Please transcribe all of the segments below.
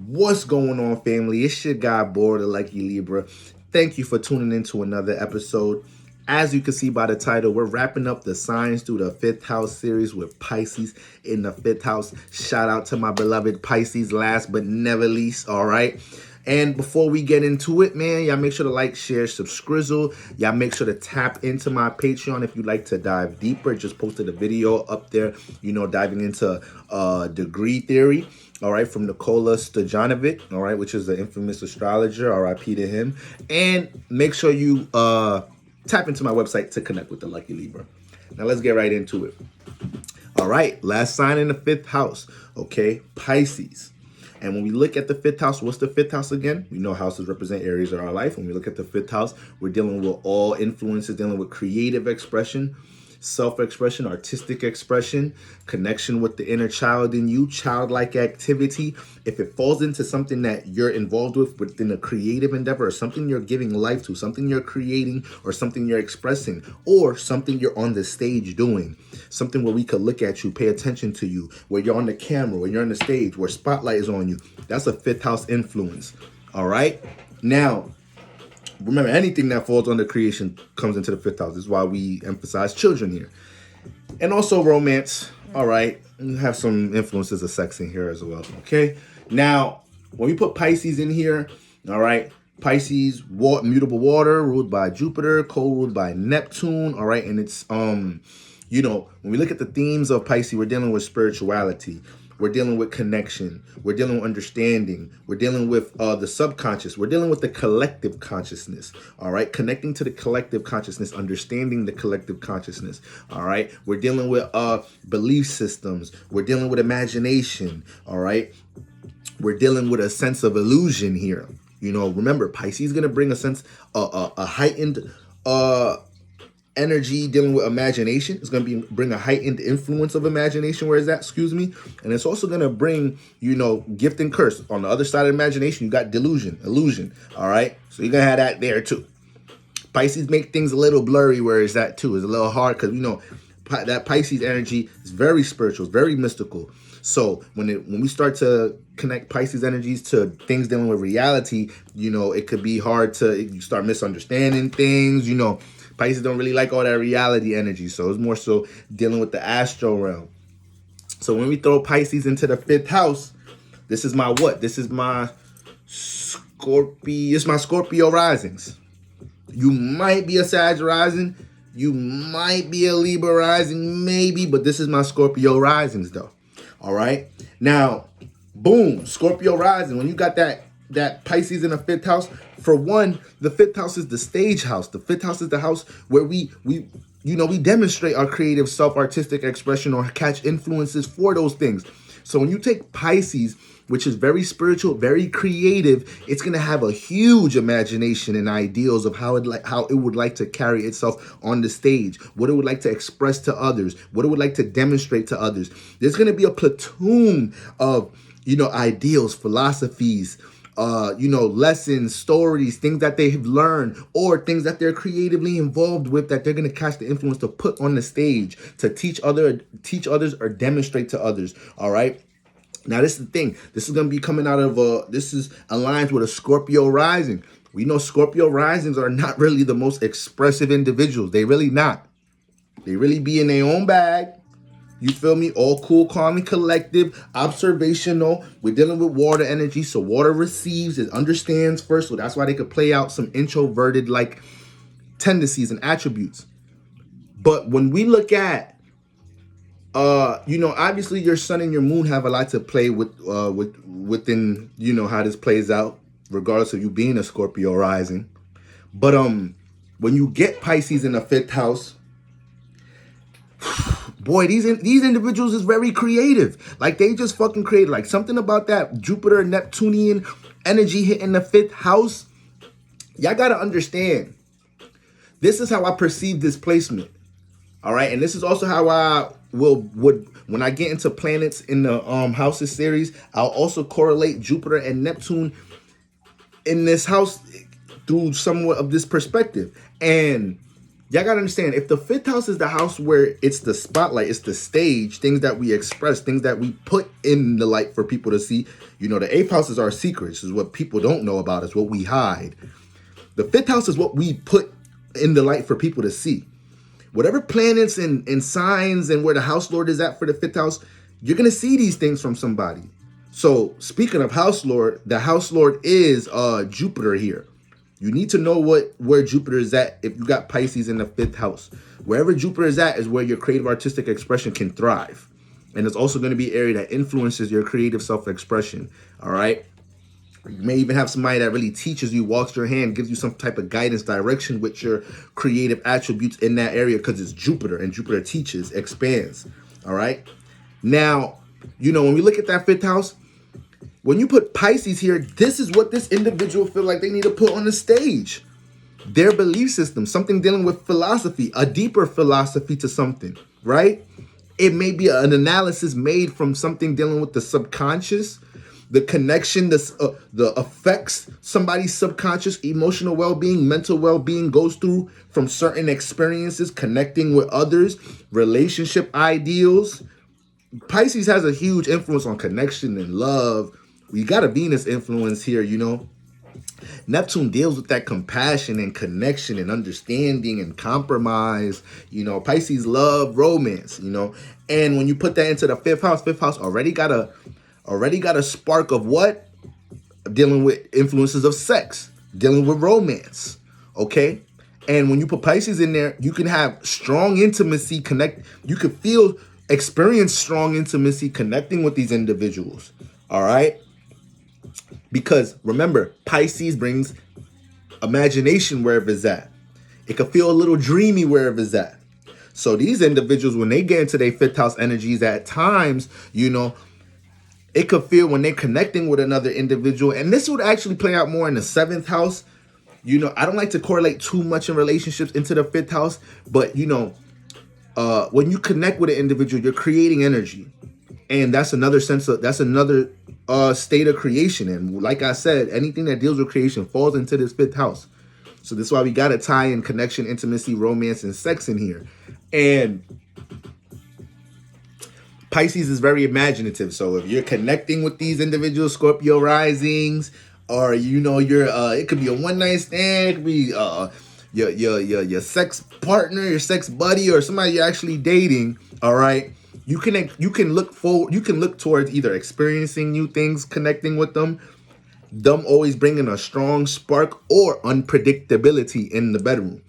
What's going on, family? It's your guy, Border Lucky Libra. Thank you for tuning in to another episode. As you can see by the title, we're wrapping up the signs through the fifth house series with Pisces in the fifth house. Shout out to my beloved Pisces, last but never least, all right? And before we get into it, man, y'all make sure to like, share, subscrizzle. Y'all make sure to tap into my Patreon if you'd like to dive deeper. Just posted a video up there, diving into degree theory. All right, from Nikola Stojanovic, all right, which is the infamous astrologer, RIP to him. And make sure you tap into my website to connect with the Lucky Libra. Now let's get right into it. All right, last sign in the fifth house, okay, Pisces. And when we look at the fifth house, what's the fifth house again? We know houses represent areas of our life. When we look at the fifth house, we're dealing with all influences, dealing with creative expression, self-expression, artistic expression, connection with the inner child in you, childlike activity. If it falls into something that you're involved with within a creative endeavor, or something you're giving life to, something you're creating, or something you're expressing, or something you're on the stage doing, something where we could look at you, pay attention to you, where you're on the camera, where you're on the stage, where spotlight is on you, that's a fifth house influence. All right? Now, remember, anything that falls under creation comes into the fifth house. This is why we emphasize children here. And also romance. All right. We have some influences of sex in here as well. Okay. Now, when we put Pisces in here, all right, Pisces, mutable water, ruled by Jupiter, co-ruled by Neptune. All right. And it's, when we look at the themes of Pisces, we're dealing with spirituality. We're dealing with connection. We're dealing with understanding. We're dealing with the subconscious. We're dealing with the collective consciousness. All right. Connecting to the collective consciousness, understanding the collective consciousness. All right. We're dealing with belief systems. We're dealing with imagination. All right. We're dealing with a sense of illusion here. Remember, Pisces is going to bring a sense, a heightened energy dealing with imagination. It's going to bring a heightened influence of imagination. Where is that? Excuse me. And it's also going to bring, gift and curse. On the other side of imagination, you got delusion, illusion. All right. So you're going to have that there too. Pisces make things a little blurry. Where is that too? It's a little hard because, that Pisces energy is very spiritual, very mystical. So when we start to connect Pisces energies to things dealing with reality, it could be hard to, you start misunderstanding things, Pisces don't really like all that reality energy. So it's more so dealing with the astral realm. So when we throw Pisces into the fifth house, this is my what? This is my Scorpio. It's my Scorpio risings. You might be a Sag rising. You might be a Libra rising, maybe. But this is my Scorpio risings, though. All right. Now, boom, Scorpio rising. When you got that Pisces in the fifth house, for one, the fifth house is the stage house. The fifth house is the house where we demonstrate our creative self-artistic expression or catch influences for those things. So when you take Pisces, which is very spiritual, very creative, it's going to have a huge imagination and ideals of how it would like to carry itself on the stage, what it would like to express to others, what it would like to demonstrate to others. There's going to be a platoon of, ideals, philosophies, lessons, stories, things that they have learned, or things that they're creatively involved with that they're going to catch the influence to put on the stage to teach others or demonstrate to others. All right. Now, this is the thing. This is going to be coming out of this is aligned with a Scorpio rising. We know Scorpio risings are not really the most expressive individuals. They really not. They really be in their own bag. You feel me? All cool, calm, and collective, observational. We're dealing with water energy. So water receives, it understands first. So that's why they could play out some introverted like tendencies and attributes. But when we look at, obviously your sun and your moon have a lot to play with within, how this plays out, regardless of you being a Scorpio rising. But when you get Pisces in the fifth house, boy, these individuals is very creative. Like, they just fucking creative. Like, something about that Jupiter Neptunian energy hitting the fifth house. Y'all got to understand. This is how I perceive this placement. All right. And this is also how I would when I get into planets in the houses series, I'll also correlate Jupiter and Neptune in this house through somewhat of this perspective. And Y'all gotta understand, if the fifth house is the house where it's the spotlight, it's the stage, things that we express, things that we put in the light for people to see. You know, the eighth house is our secrets, is what people don't know about us, what we hide. The fifth house is what we put in the light for people to see. Whatever planets and signs and where the house lord is at for the fifth house, you're gonna see these things from somebody. So speaking of house lord, the house lord is Jupiter here. You need to know where Jupiter is at if you got Pisces in the fifth house. Wherever Jupiter is at is where your creative artistic expression can thrive. And it's also going to be an area that influences your creative self-expression. All right. You may even have somebody that really teaches you, walks your hand, gives you some type of guidance, direction with your creative attributes in that area, because it's Jupiter, and Jupiter teaches, expands. All right. Now, you know, when we look at that fifth house, when you put Pisces here, this is what this individual feel like they need to put on the stage. Their belief system, something dealing with philosophy, a deeper philosophy to something, right? It may be an analysis made from something dealing with the subconscious, the connection, the effects somebody's subconscious, emotional well-being, mental well-being goes through from certain experiences, connecting with others, relationship ideals. Pisces has a huge influence on connection and love. We got a Venus influence here, you know. Neptune deals with that compassion and connection and understanding and compromise. You know, Pisces love romance, you know. And when you put that into the fifth house already got a spark of what? Dealing with influences of sex, dealing with romance, okay? And when you put Pisces in there, you can have strong intimacy, experience strong intimacy connecting with these individuals, all right? Because remember, Pisces brings imagination wherever it's at. It could feel a little dreamy wherever it's at. So these individuals, when they get into their fifth house energies at times, you know, it could feel when they're connecting with another individual. And this would actually play out more in the seventh house. You know, I don't like to correlate too much in relationships into the fifth house, but you know, when you connect with an individual, you're creating energy. And that's another state of creation. And like I said, anything that deals with creation falls into this fifth house. So that's why we got to tie in connection, intimacy, romance, and sex in here. And Pisces is very imaginative. So if you're connecting with these individuals, Scorpio risings, or you know, it could be a one night stand, it could be your sex partner, your sex buddy, or somebody you're actually dating. All right. You can look towards either experiencing new things, connecting with them always bringing a strong spark, or unpredictability in the bedroom.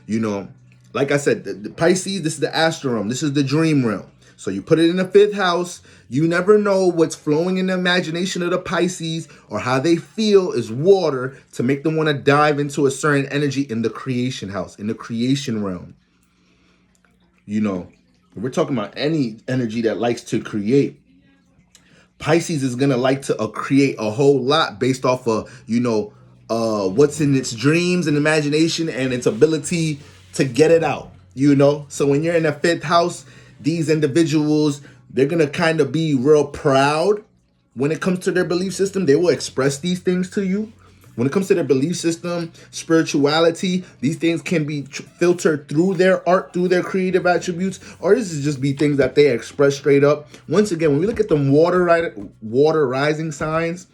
You know, like I said, the Pisces, this is the astral realm, this is the dream realm. So you put it in the fifth house, you never know what's flowing in the imagination of the Pisces or how they feel is water to make them want to dive into a certain energy in the creation house, in the creation realm. You know, we're talking about any energy that likes to create. Pisces is going to like to create a whole lot based off of, you know, what's in its dreams and imagination and its ability to get it out, you know. So when you're in the fifth house, these individuals, they're going to kind of be real proud when it comes to their belief system. They will express these things to you. When it comes to their belief system, spirituality, these things can be filtered through their art, through their creative attributes, or this is just be things that they express straight up. Once again, when we look at the water rising signs,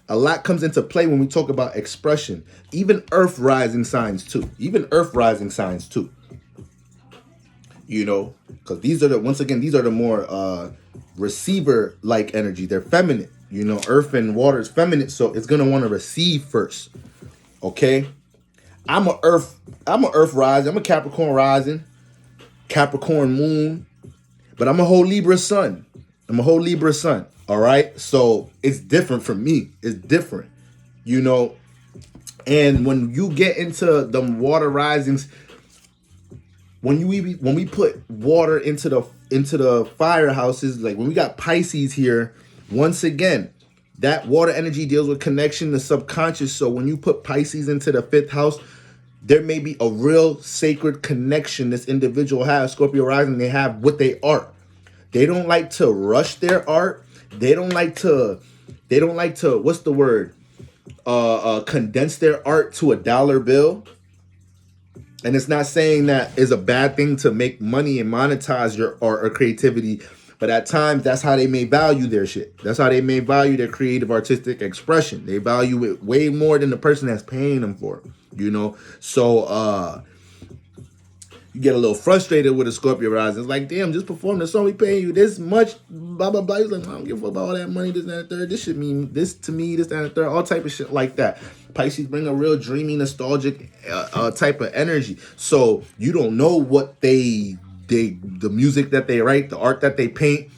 a lot comes into play when we talk about expression. Even earth rising signs too. You know, because these are the more receiver-like energy. They're feminine. You know, earth and water is feminine, so it's gonna want to receive first. Okay, I'm a earth rising. I'm a Capricorn rising, Capricorn moon, but I'm a whole Libra sun. All right, so it's different from me. It's different, you know. And when you get into the water risings, when we put water into the fire houses, like when we got Pisces here. Once again, that water energy deals with connection, the subconscious. So when you put Pisces into the fifth house, there may be a real sacred connection this individual has, Scorpio rising, they have with their art. They don't like to rush their art. They don't like to, what's the word? Condense their art to a dollar bill. And it's not saying that it's a bad thing to make money and monetize your art or creativity, but at times that's how they may value their shit. That's how they may value their creative artistic expression. They value it way more than the person that's paying them for it, you know? So you get a little frustrated with a Scorpio rising. It's like, damn, just perform the song, we paying you this much, blah, blah, blah. He's like, I don't give a fuck about all that money, this, that, and the third. This should mean this to me, this, that, and the third, all type of shit like that. Pisces bring a real dreamy, nostalgic type of energy. So you don't know what the music that they write, the art that they paint,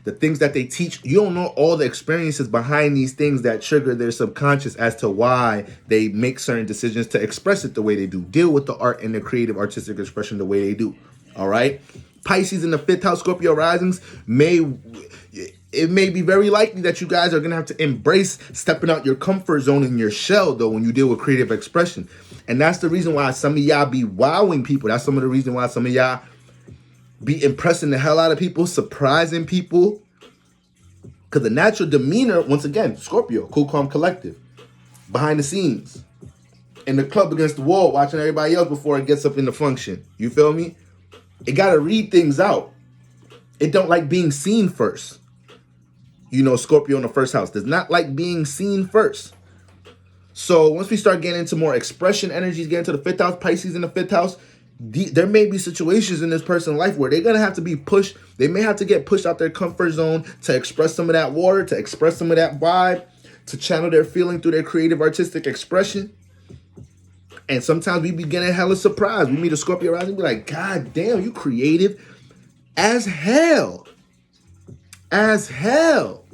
the things that they teach, you don't know all the experiences behind these things that trigger their subconscious as to why they make certain decisions to express it the way they do, deal with the art and the creative artistic expression the way they do. All right. Pisces in the 5th house, Scorpio risings, it may be very likely that you guys are going to have to embrace stepping out your comfort zone in your shell, though, when you deal with creative expression. And that's the reason why some of y'all be wowing people. That's some of the reason why some of y'all be impressing the hell out of people, surprising people. Because the natural demeanor, once again, Scorpio, cool, calm, collective, behind the scenes, in the club against the wall, watching everybody else before it gets up in the function. You feel me? It got to read things out. It don't like being seen first. You know, Scorpio in the 1st house does not like being seen first. So once we start getting into more expression energies, getting to the 5th house, Pisces in the 5th house, there may be situations in this person's life where they're going to have to be pushed. They may have to get pushed out their comfort zone to express some of that water, to express some of that vibe, to channel their feeling through their creative artistic expression. And sometimes we be getting hella surprised. We meet a Scorpio rising and be like, God damn, you creative as hell. As hell.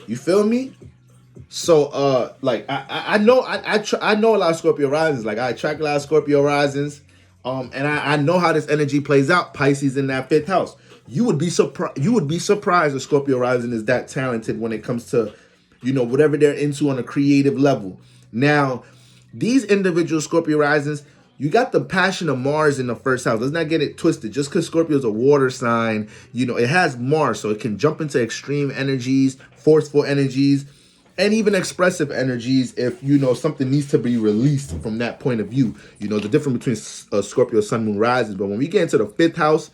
You feel me? So, like, I know I know a lot of Scorpio risings. Like, I attract a lot of Scorpio risings, and I know how this energy plays out. Pisces in that 5th house. You would be surprised. You would be surprised if Scorpio rising is that talented when it comes to, you know, whatever they're into on a creative level. Now, these individual Scorpio risings, you got the passion of Mars in the 1st house. Let's not get it twisted. Just because Scorpio is a water sign, you know, it has Mars, so it can jump into extreme energies, forceful energies, and even expressive energies if, you know, something needs to be released from that point of view. You know, the difference between Scorpio, Sun, Moon, rises. But when we get into the 5th house,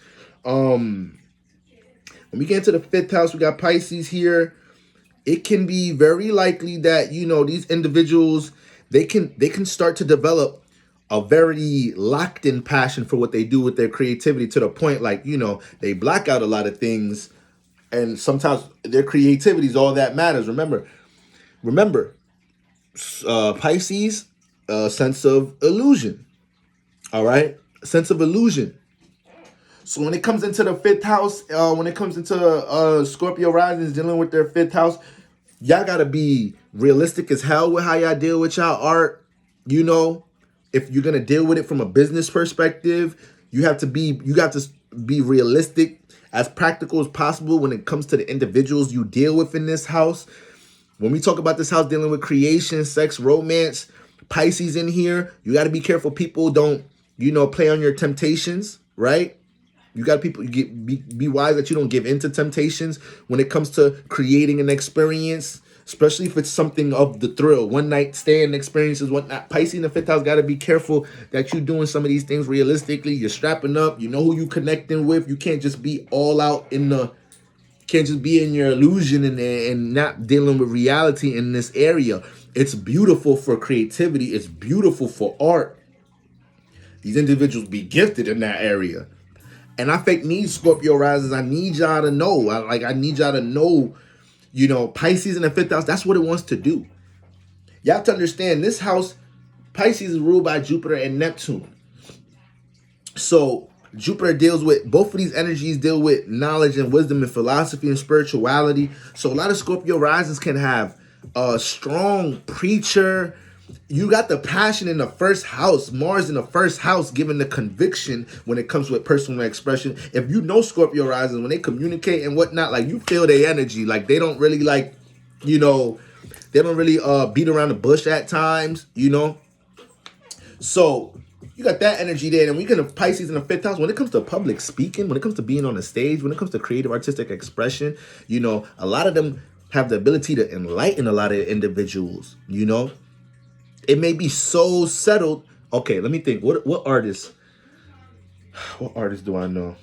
we got Pisces here. It can be very likely that, you know, these individuals, they can start to develop a very locked in passion for what they do with their creativity, to the point, like, you know, they block out a lot of things, and sometimes their creativity is all that matters. Remember, Pisces, sense of illusion. All right? Sense of illusion. So when it comes into the 5th house, when it comes into Scorpio risings dealing with their 5th house, y'all got to be realistic as hell with how y'all deal with y'all art. You know, if you're going to deal with it from a business perspective, you got to be realistic, as practical as possible when it comes to the individuals you deal with in this house. When we talk about this house dealing with creation, sex, romance, Pisces in here, you got to be careful people don't, you know, play on your temptations, right? You got people, be wise that you don't give into temptations when it comes to creating an experience, especially if it's something of the thrill, one night stand experiences, whatnot. Pisces in the 5th house got to be careful that you're doing some of these things realistically. You're strapping up. You know who you connecting with. You can't just be all out can't just be in your illusion and not dealing with reality in this area. It's beautiful for creativity. It's beautiful for art. These individuals be gifted in that area. And I fake need Scorpio risers. I need y'all to know. I need y'all to know, you know, Pisces in the 5th house, that's what it wants to do. You have to understand, this house, Pisces is ruled by Jupiter and Neptune. So Jupiter deals with, both of these energies deal with knowledge and wisdom and philosophy and spirituality. So a lot of Scorpio risings can have a strong preacher. You got the passion in the 1st house, Mars in the 1st house, giving the conviction when it comes with personal expression. If you know Scorpio risings, when they communicate and whatnot, like, you feel their energy. Like, they don't really, like, you know, they don't really beat around the bush at times, you know. So you got that energy there. And we can have Pisces in the 5th house. When it comes to public speaking, when it comes to being on the stage, when it comes to creative artistic expression, you know, a lot of them have the ability to enlighten a lot of individuals, you know. It may be so settled Okay, let me think. What artists? What artists do I know?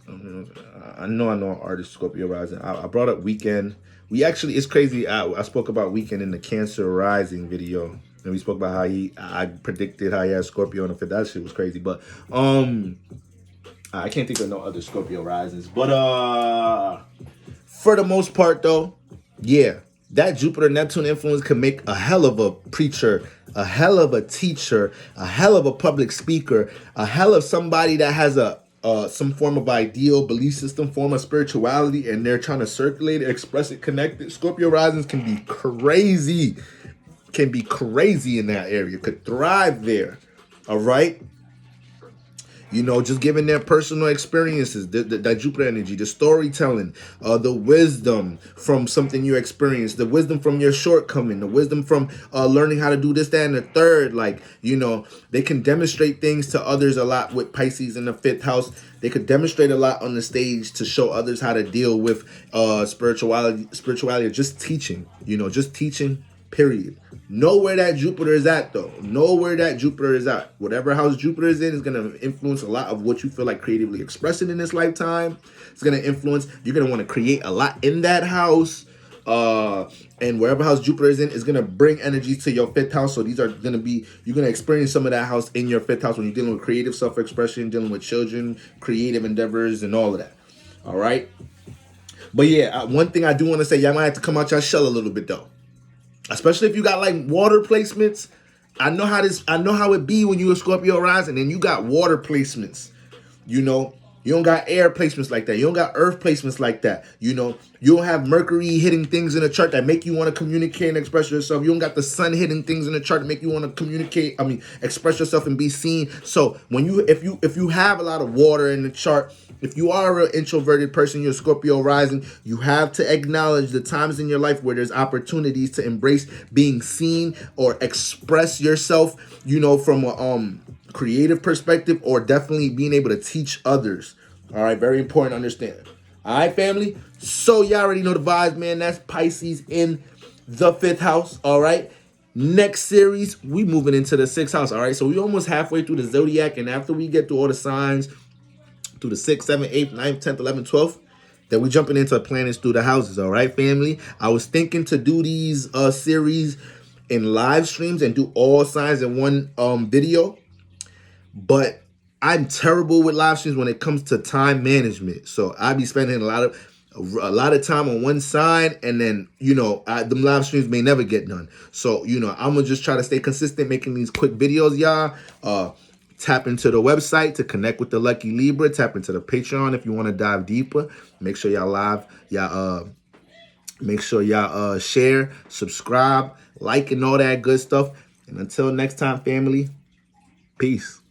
I know an artist, Scorpio Rising. I brought up Weekend. We actually, it's crazy. I spoke about Weekend in the Cancer Rising video, and we spoke about how I predicted how he had Scorpio in the fifth. That shit was crazy. But I can't think of no other Scorpio Risings. But for the most part, though, yeah, that Jupiter Neptune influence can make a hell of a preacher, a hell of a teacher, a hell of a public speaker, a hell of somebody that has a some form of ideal belief system, form of spirituality, and they're trying to circulate it, express it, connect it. Scorpio Risings can be crazy, in that area, could thrive there. All right. You know, just giving their personal experiences, that Jupiter energy, the storytelling, the wisdom from something you experienced, the wisdom from your shortcoming, the wisdom from learning how to do this, that, and the third. Like, you know, they can demonstrate things to others a lot with Pisces in the fifth house. They could demonstrate a lot on the stage to show others how to deal with spirituality, or just teaching, just teaching, period. Know where that Jupiter is at, though. Know where that Jupiter is at. Whatever house Jupiter is in is going to influence a lot of what you feel like creatively expressing in this lifetime. It's going to influence, you're going to want to create a lot in that house. And wherever house Jupiter is in is going to bring energy to your fifth house. So these are going to be, you're going to experience some of that house in your fifth house when you're dealing with creative self-expression, dealing with children, creative endeavors, and all of that. All right. But yeah, one thing I do want to say, y'all might have to come out your shell a little bit, though. Especially if you got like water placements. I know how it be when you a Scorpio rising and you got water placements. You don't got air placements like that. You don't got earth placements like that. You don't have Mercury hitting things in the chart that make you want to communicate and express yourself. You don't got the sun hitting things in the chart that make you want to express yourself and be seen. So if you have a lot of water in the chart, if you are an introverted person, you're a Scorpio rising, you have to acknowledge the times in your life where there's opportunities to embrace being seen or express yourself, from a creative perspective, or definitely being able to teach others. All right, very important to understand. All right, family. So y'all already know the vibes, man. That's Pisces in the fifth house. All right. Next series, we moving into the sixth house. All right. So we almost halfway through the zodiac, and after we get through all the signs, through the 6th, 7th, 8th, 9th, 10th, 11th, 12th, then we jumping into planets through the houses. All right, family. I was thinking to do these series in live streams and do all signs in one video, but I'm terrible with live streams when it comes to time management. So I be spending a lot of time on one side, and then them live streams may never get done. So I'm gonna just try to stay consistent, making these quick videos, y'all. Tap into the website to connect with the Lucky Libra. Tap into the Patreon if you want to dive deeper. Make sure y'all share, subscribe, like, and all that good stuff. And until next time, family, peace.